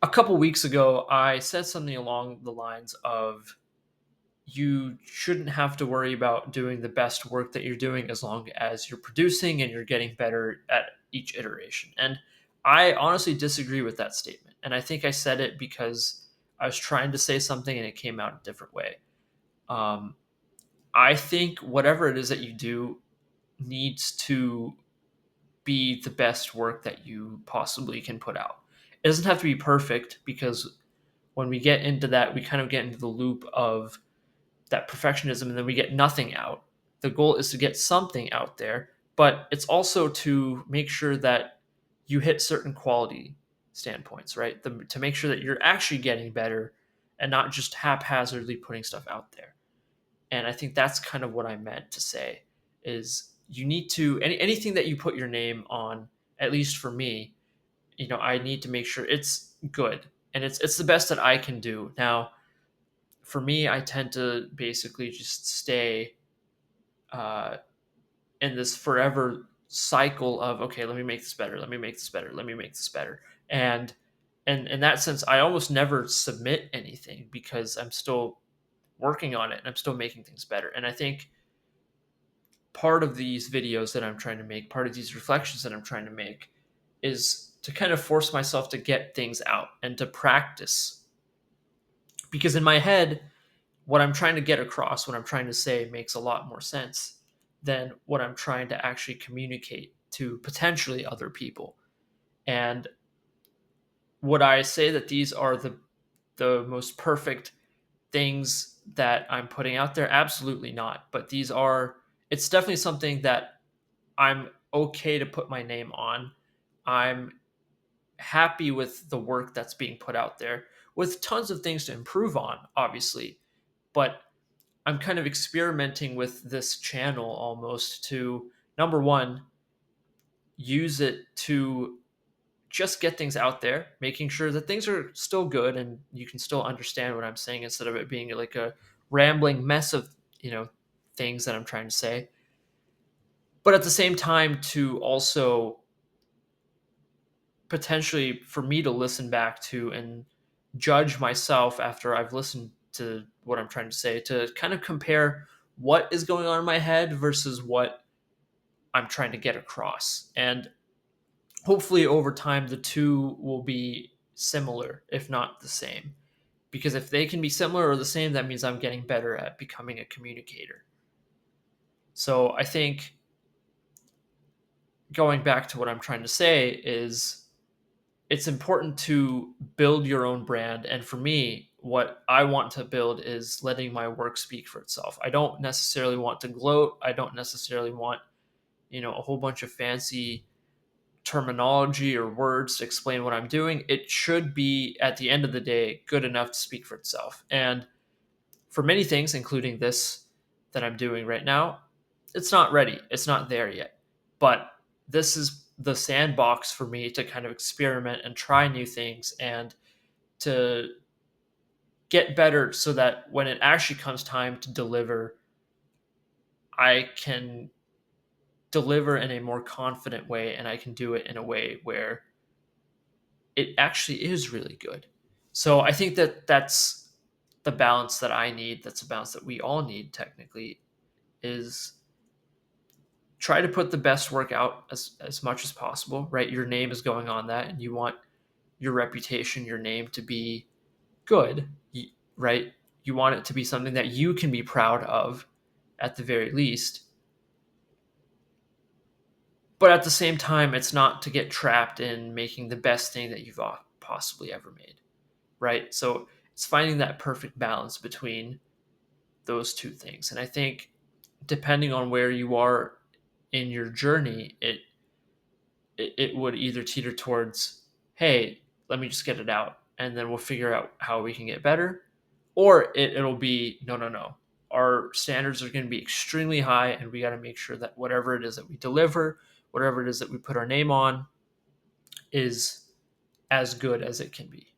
a couple weeks ago, I said something along the lines of you shouldn't have to worry about doing the best work that you're doing as long as you're producing and you're getting better at each iteration. And I honestly disagree with that statement. And I think I said it because I was trying to say something and it came out a different way. Um, I think whatever it is that you do needs to be the best work that you possibly can put out. It doesn't have to be perfect because when we get into that, we kind of get into the loop of that perfectionism and then we get nothing out. The goal is to get something out there, but it's also to make sure that you hit certain quality standpoints, right? To make sure that you're actually getting better and not just haphazardly putting stuff out there. And I think that's kind of what I meant to say is you need to anything that you put your name on, at least for me, I need to make sure it's good and it's the best that I can do. Now, for me, I tend to basically just stay uh, in this forever cycle of okay, let me make this better, let me make this better, let me make this better, and in that sense, I almost never submit anything because I'm still working on it and I'm still making things better. And I think part of these videos that I'm trying to make, part of these reflections that I'm trying to make, is to kind of force myself to get things out and to practice because in my head what I'm trying to get across, what I'm trying to say makes a lot more sense than what I'm trying to actually communicate to potentially other people. And would I say that these are the most perfect things that I'm putting out there? Absolutely not. But it's definitely something that I'm okay to put my name on. I'm happy with the work that's being put out there with tons of things to improve on, obviously. But I'm kind of experimenting with this channel almost to number one, use it to just get things out there, making sure that things are still good and you can still understand what I'm saying instead of it being like a rambling mess of, things that I'm trying to say. But at the same time, to also potentially for me to listen back to and judge myself after I've listened to what I'm trying to say, to kind of compare what is going on in my head versus what I'm trying to get across. And hopefully over time, the two will be similar, if not the same. Because if they can be similar or the same, that means I'm getting better at becoming a communicator. So I think going back to what I'm trying to say is it's important to build your own brand. And for me, what I want to build is letting my work speak for itself. I don't necessarily want to gloat. I don't necessarily want, a whole bunch of fancy terminology or words to explain what I'm doing. It should be, at the end of the day, good enough to speak for itself. And for many things, including this that I'm doing right now, it's not ready. It's not there yet. But this is the sandbox for me to kind of experiment and try new things and to get better so that when it actually comes time to deliver, I can deliver in a more confident way and I can do it in a way where it actually is really good. So I think that that's the balance that I need. That's a balance that we all need technically is try to put the best work out as much as possible, right? Your name is going on that and you want your reputation, your name to be good, right? You want it to be something that you can be proud of at the very least. But at the same time, it's not to get trapped in making the best thing that you've possibly ever made, right? So it's finding that perfect balance between those two things. And I think depending on where you are in your journey, it would either teeter towards, hey, let me just get it out and then we'll figure out how we can get better. Or it'll be, no, no, no. Our standards are going to be extremely high and we got to make sure that whatever it is that we deliver, whatever it is that we put our name on, is as good as it can be.